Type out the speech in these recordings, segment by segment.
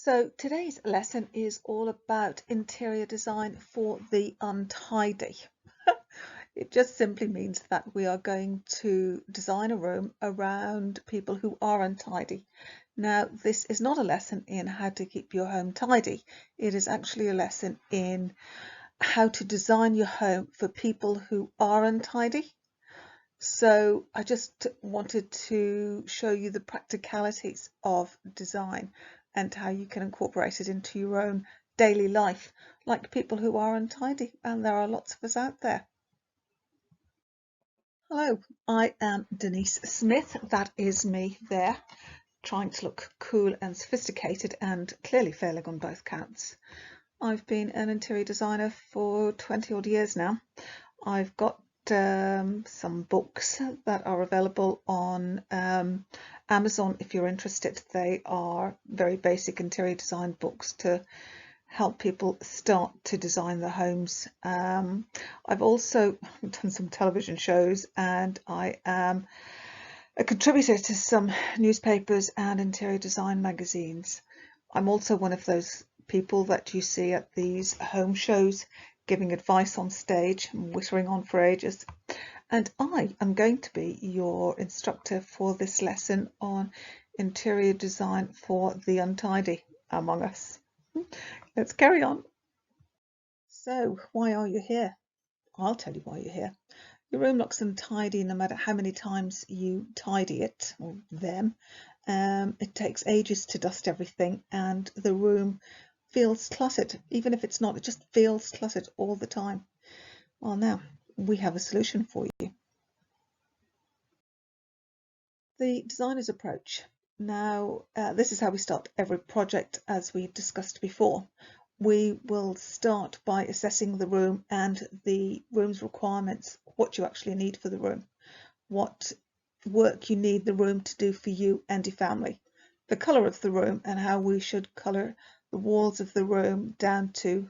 So today's lesson is all about interior design for the untidy. It just simply means that we are going to design a room around people who are untidy. Now, this is not a lesson in how to keep your home tidy. It is actually a lesson in how to design your home for people who are untidy. So I just wanted to show you the practicalities of design and how you can incorporate it into your own daily life, like people who are untidy, and there are lots of us out there. Hello, I am Denise Smith. That is me there, trying to look cool and sophisticated and clearly failing on both counts. I've been an interior designer for 20 odd years now. I've got some books that are available on Amazon if you're interested. They are very basic interior design books to help people start to design their homes. I've also done some television shows, and I am a contributor to some newspapers and interior design magazines. I'm also one of those people that you see at these home shows giving advice on stage and whittering on for ages. And I am going to be your instructor for this lesson on interior design for the untidy among us. Let's carry on. So, why are you here? I'll tell you why you're here. Your room looks untidy no matter how many times you tidy it, or them. It takes ages to dust everything, and the room feels cluttered. Even if it's not, it just feels cluttered all the time. Well, now we have a solution for you. The designer's approach. Now, this is how we start every project, as we discussed before. We will start by assessing the room and the room's requirements, what you actually need for the room, what work you need the room to do for you and your family, the colour of the room and how we should colour the walls of the room down to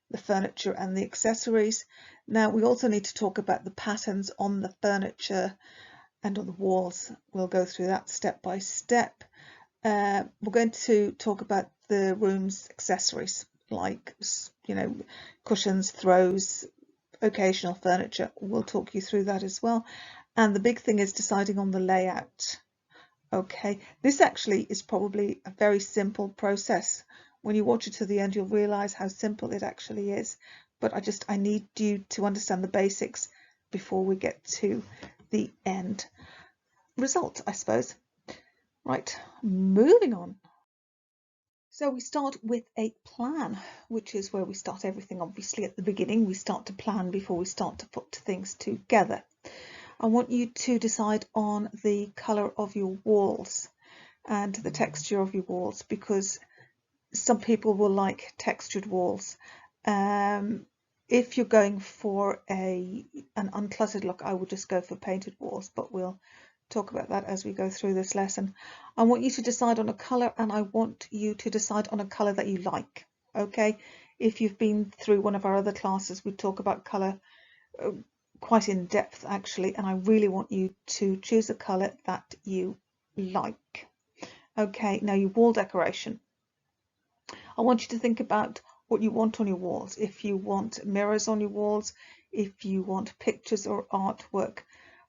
the furniture and the accessories. Now, we also need to talk about the patterns on the furniture and on the walls. We'll go through that step by step. We're going to talk about the room's accessories, like, cushions, throws, occasional furniture. We'll talk you through that as well. And the big thing is deciding on the layout. Okay, this actually is probably a very simple process. When you watch it to the end, you'll realize how simple it actually is. But I need you to understand the basics before we get to the end result, I suppose. Right, moving on. So we start with a plan, which is where we start everything. Obviously, at the beginning, we start to plan before we start to put things together. I want you to decide on the colour of your walls and the texture of your walls, because some people will like textured walls. If you're going for an uncluttered look, I would just go for painted walls, but we'll talk about that as we go through this lesson. I want you to decide on a colour, and I want you to decide on a colour that you like. Okay, if you've been through one of our other classes, we talk about colour quite in depth actually, and I really want you to choose a colour that you like. Okay, now your wall decoration. I want you to think about what you want on your walls. If you want mirrors on your walls, if you want pictures or artwork,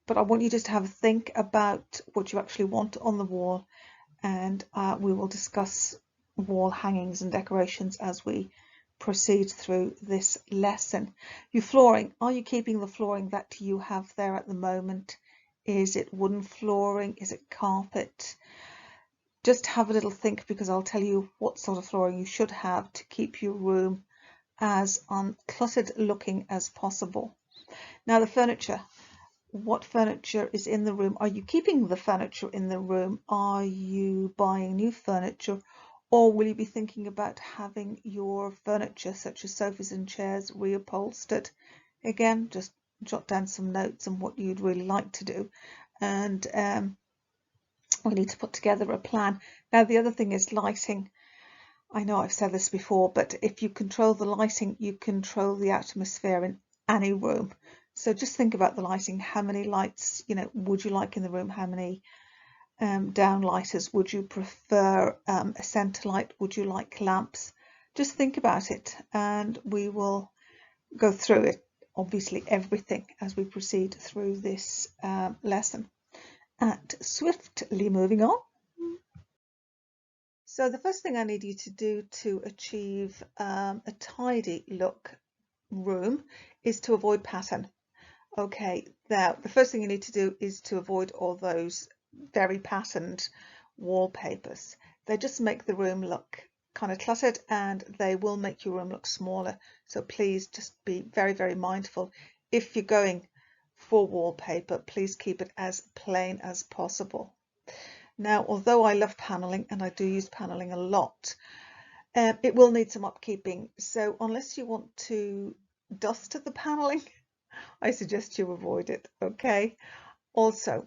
but I want you just to have a think about what you actually want on the wall, and we will discuss wall hangings and decorations as we proceed through this lesson. Your flooring. Are you keeping the flooring that you have there at the moment? Is it wooden flooring? Is it carpet? Just have a little think, because I'll tell you what sort of flooring you should have to keep your room as uncluttered looking as possible. Now, the furniture. What furniture is in the room? Are you keeping the furniture in the room? Are you buying new furniture? Or will you be thinking about having your furniture, such as sofas and chairs, reupholstered? Again, just jot down some notes on what you'd really like to do. And we need to put together a plan. Now, the other thing is lighting. I know I've said this before, but if you control the lighting, you control the atmosphere in any room. So just think about the lighting. How many lights, would you like in the room? How many downlighters? Would you prefer a centre light? Would you like lamps? Just think about it, and we will go through it, obviously everything, as we proceed through this lesson. And swiftly moving on. So the first thing I need you to do to achieve a tidy look room is to avoid pattern. Okay, now the first thing you need to do is to avoid all those very patterned wallpapers. They just make the room look kind of cluttered, and they will make your room look smaller. So please just be very, very mindful. If you're going for wallpaper, please keep it as plain as possible. Now, although I love paneling and I do use paneling a lot, it will need some upkeeping. So unless you want to dust the paneling, I suggest you avoid it, okay? Also,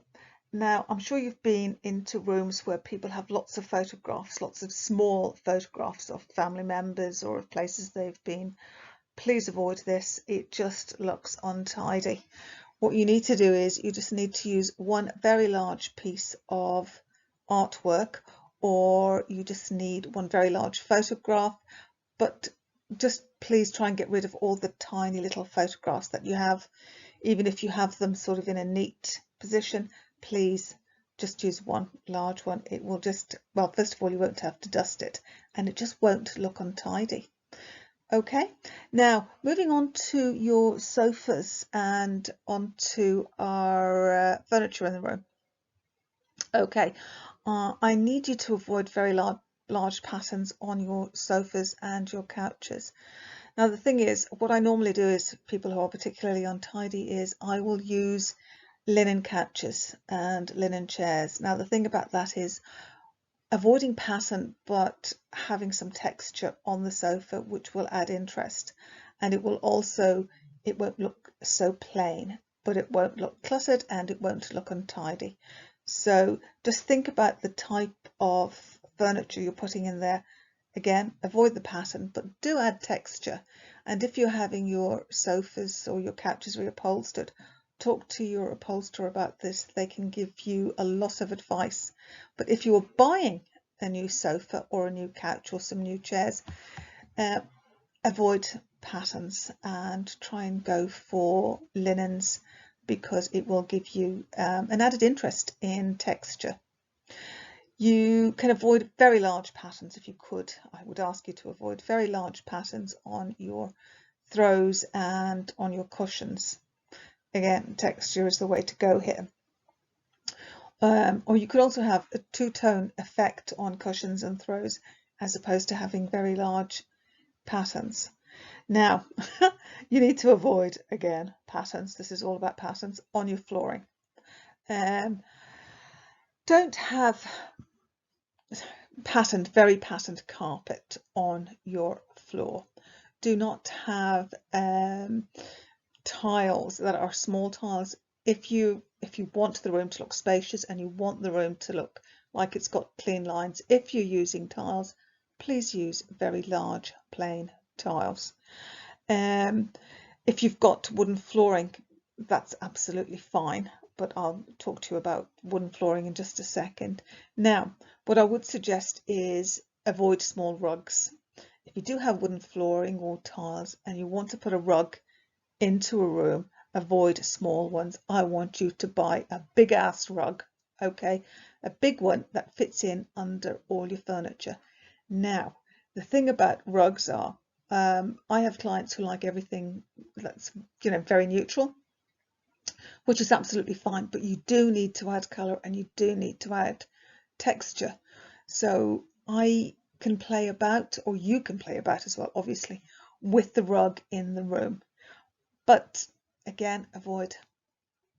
now I'm sure you've been into rooms where people have lots of photographs, lots of small photographs of family members or of places they've been. Please avoid this. It just looks untidy. What you need to do is you just need to use one very large piece of artwork, or you just need one very large photograph, but just please try and get rid of all the tiny little photographs that you have. Even if you have them sort of in a neat position, please just use one large one. It will just, well, first of all, you won't have to dust it, and it just won't look untidy. Okay, now moving on to your sofas and onto our furniture in the room. Okay, I need you to avoid very large patterns on your sofas and your couches. Now the thing is, what I normally do is, people who are particularly untidy, is I will use linen couches and linen chairs. Now the thing about that is avoiding pattern, but having some texture on the sofa, which will add interest, and it will also, it won't look so plain, but it won't look cluttered and it won't look untidy. So just think about the type of furniture you're putting in there. Again, avoid the pattern, but do add texture. And if you're having your sofas or your couches reupholstered, talk to your upholsterer about this. They can give you a lot of advice. But if you are buying a new sofa or a new couch or some new chairs, avoid patterns and try and go for linens, because it will give you an added interest in texture. You can avoid very large patterns if you could. I would ask you to avoid very large patterns on your throws and on your cushions. Again, texture is the way to go here. Or you could also have a two-tone effect on cushions and throws, as opposed to having very large patterns. Now, you need to avoid, again, patterns. This is all about patterns on your flooring. Don't have very patterned carpet on your floor. Do not have tiles that are small tiles. If you want the room to look spacious and you want the room to look like it's got clean lines, if you're using tiles, please use very large plain tiles. If you've got wooden flooring, that's absolutely fine, but I'll talk to you about wooden flooring in just a second. Now, what I would suggest is avoid small rugs. If you do have wooden flooring or tiles and you want to put a rug into a room, avoid small ones. I want you to buy a big ass rug, okay? A big one that fits in under all your furniture. Now, the thing about rugs are, I have clients who like everything that's, very neutral, which is absolutely fine, but you do need to add colour and you do need to add texture. So I can play about, or you can play about as well, obviously, with the rug in the room. But again, avoid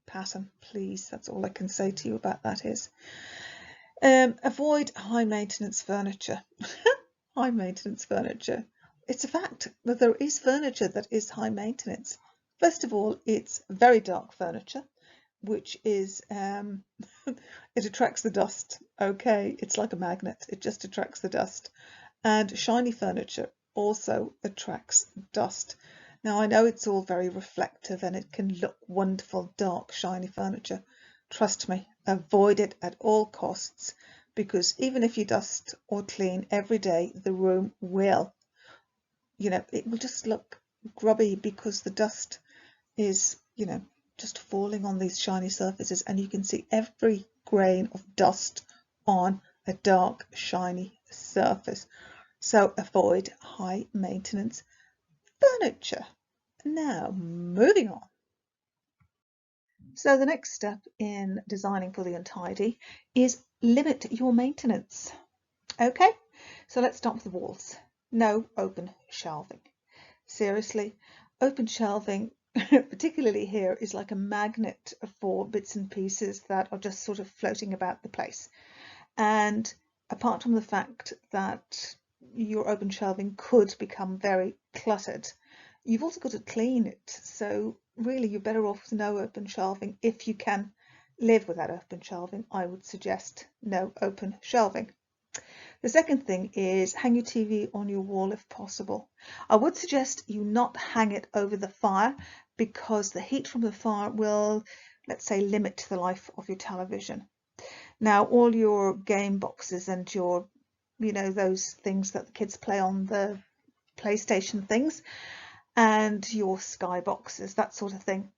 pattern, please. That's all I can say to you about that is. Avoid high maintenance furniture. High maintenance furniture. It's a fact that there is furniture that is high maintenance. First of all, it's very dark furniture, which is, it attracts the dust, okay? It's like a magnet, it just attracts the dust. And shiny furniture also attracts dust. Now, I know it's all very reflective and it can look wonderful, dark, shiny furniture, Trust me, avoid it at all costs, because even if you dust or clean every day, the room will, it will just look grubby because the dust is, just falling on these shiny surfaces, and you can see every grain of dust on a dark, shiny surface. So avoid high maintenance furniture. Now, moving on. So the next step in designing for the untidy is limit your maintenance. Okay, so let's start with the walls. No open shelving. Seriously, open shelving, particularly here, is like a magnet for bits and pieces that are just sort of floating about the place. And apart from the fact that your open shelving could become very cluttered, you've also got to clean it. So really, you're better off with no open shelving. If you can live without open shelving, I would suggest no open shelving. The second thing is hang your TV on your wall if possible. I would suggest you not hang it over the fire, because the heat from the fire will, let's say, limit the life of your television. Now, all your game boxes and your, those things that the kids play on the PlayStation things, and your Sky boxes, that sort of thing,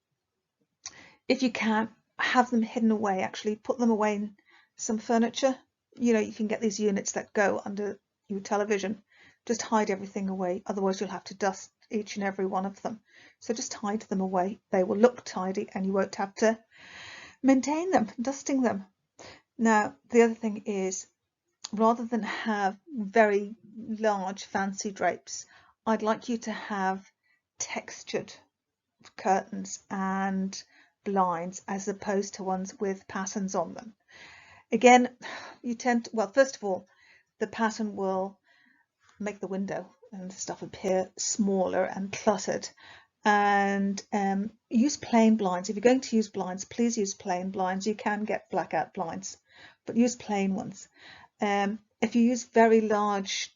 if you can, have them hidden away. Actually put them away in some furniture. You can get these units that go under your television. Just hide everything away, otherwise you'll have to dust each and every one of them. So just hide them away. They will look tidy and you won't have to maintain them, dusting them. Now, the other thing is, rather than have very large fancy drapes, I'd like you to have textured curtains and blinds as opposed to ones with patterns on them. Again, you tend to, well, first of all, the pattern will make the window and stuff appear smaller and cluttered. And use plain blinds. If you're going to use blinds, please use plain blinds. You can get blackout blinds, but use plain ones. If you use very large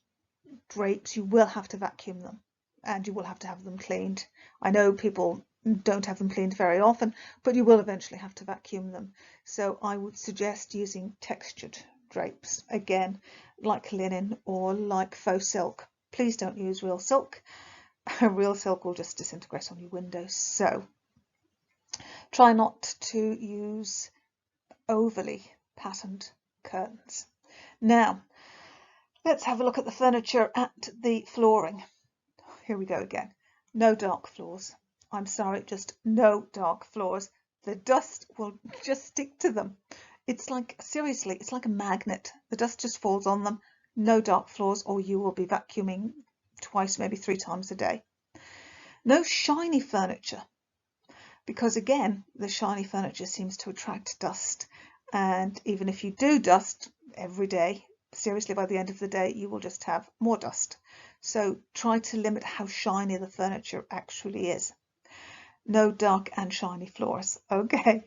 drapes, you will have to vacuum them and you will have to have them cleaned. I know people don't have them cleaned very often, but you will eventually have to vacuum them. So I would suggest using textured drapes, again, like linen or like faux silk. Please don't use real silk. Real silk will just disintegrate on your windows. So try not to use overly patterned curtains. Now, let's have a look at the furniture and the flooring. Here we go again. No dark floors. I'm sorry, just no dark floors. The dust will just stick to them. It's like, seriously, it's like a magnet. The dust just falls on them. No dark floors, or you will be vacuuming twice, maybe 3 times a day. No shiny furniture, because again, the shiny furniture seems to attract dust. And even if you do dust every day, seriously, by the end of the day, you will just have more dust. So try to limit how shiny the furniture actually is. No dark and shiny floors. Okay,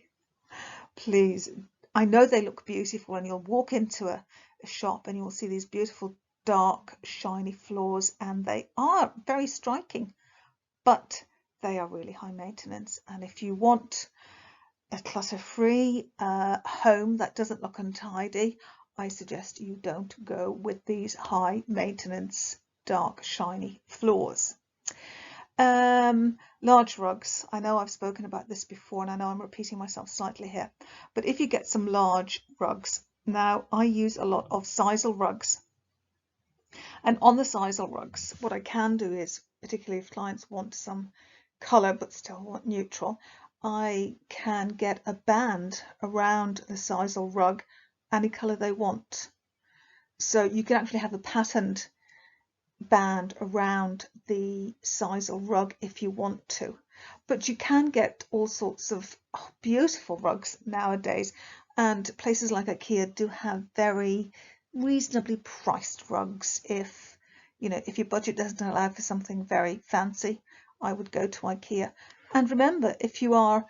please. I know they look beautiful, and you'll walk into a shop and you'll see these beautiful dark shiny floors, and they are very striking, but they are really high maintenance. And if you want a clutter-free home that doesn't look untidy, I suggest you don't go with these high maintenance dark shiny floors. Large rugs. I know I've spoken about this before, and I know I'm repeating myself slightly here, but if you get some large rugs, now I use a lot of sisal rugs, and on the sisal rugs, what I can do is, particularly if clients want some colour but still want neutral, I can get a band around the sisal rug, any colour they want. So you can actually have a patterned band around the sisal rug if you want to. But you can get all sorts of beautiful rugs nowadays, and places like IKEA do have very reasonably priced rugs. If if your budget doesn't allow for something very fancy, I would go to IKEA. And remember, if you are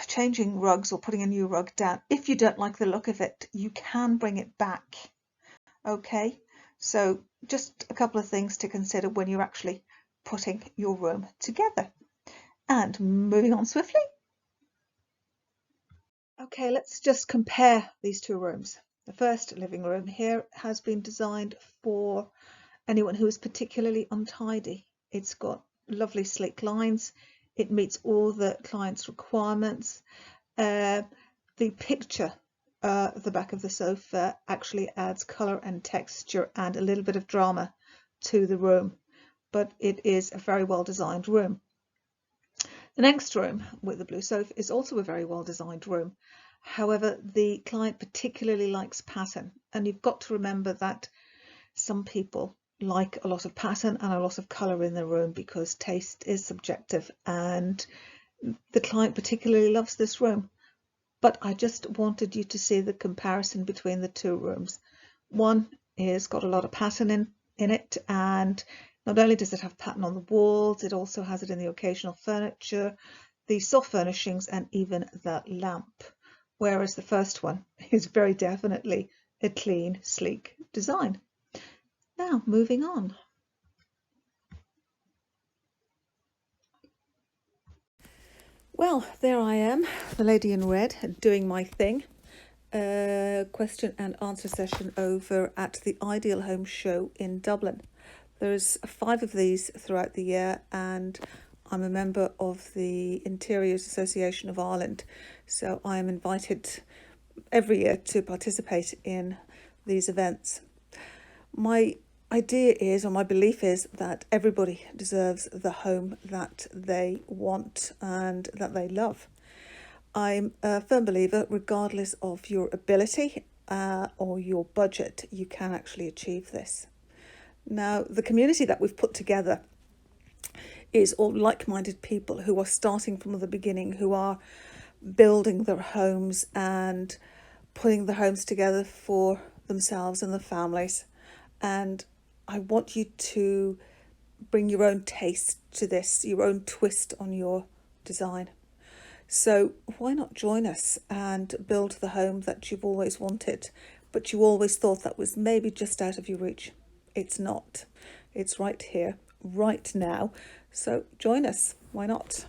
changing rugs or putting a new rug down, if you don't like the look of it, you can bring it back. Okay, so just a couple of things to consider when you're actually putting your room together. And moving on swiftly. Okay, let's just compare these two rooms. The first living room here has been designed for anyone who is particularly untidy. It's got lovely sleek lines. It meets all the client's requirements. The picture at the back of the sofa actually adds colour and texture and a little bit of drama to the room, but it is a very well designed room. The next room with the blue sofa is also a very well designed room. However, the client particularly likes pattern, and you've got to remember that some people like a lot of pattern and a lot of colour in the room because taste is subjective, and the client particularly loves this room. But I just wanted you to see the comparison between the two rooms. One is got a lot of pattern in it, and not only does it have pattern on the walls, it also has it in the occasional furniture, the soft furnishings, and even the lamp. Whereas the first one is very definitely a clean, sleek design. Now, moving on. Well, there I am, the lady in red, doing my thing. Question and answer session over at the Ideal Home Show in Dublin. There's 5 of these throughout the year, and I'm a member of the Interiors Association of Ireland, so I am invited every year to participate in these events. My idea is, or my belief is, that everybody deserves the home that they want and that they love. I'm a firm believer, regardless of your ability or your budget, you can actually achieve this. Now, the community that we've put together is all like-minded people who are starting from the beginning, who are building their homes and putting their homes together for themselves and their families. And I want you to bring your own taste to this, your own twist on your design. So why not join us and build the home that you've always wanted, but you always thought that was maybe just out of your reach? It's not. It's right here, right now. So join us. Why not?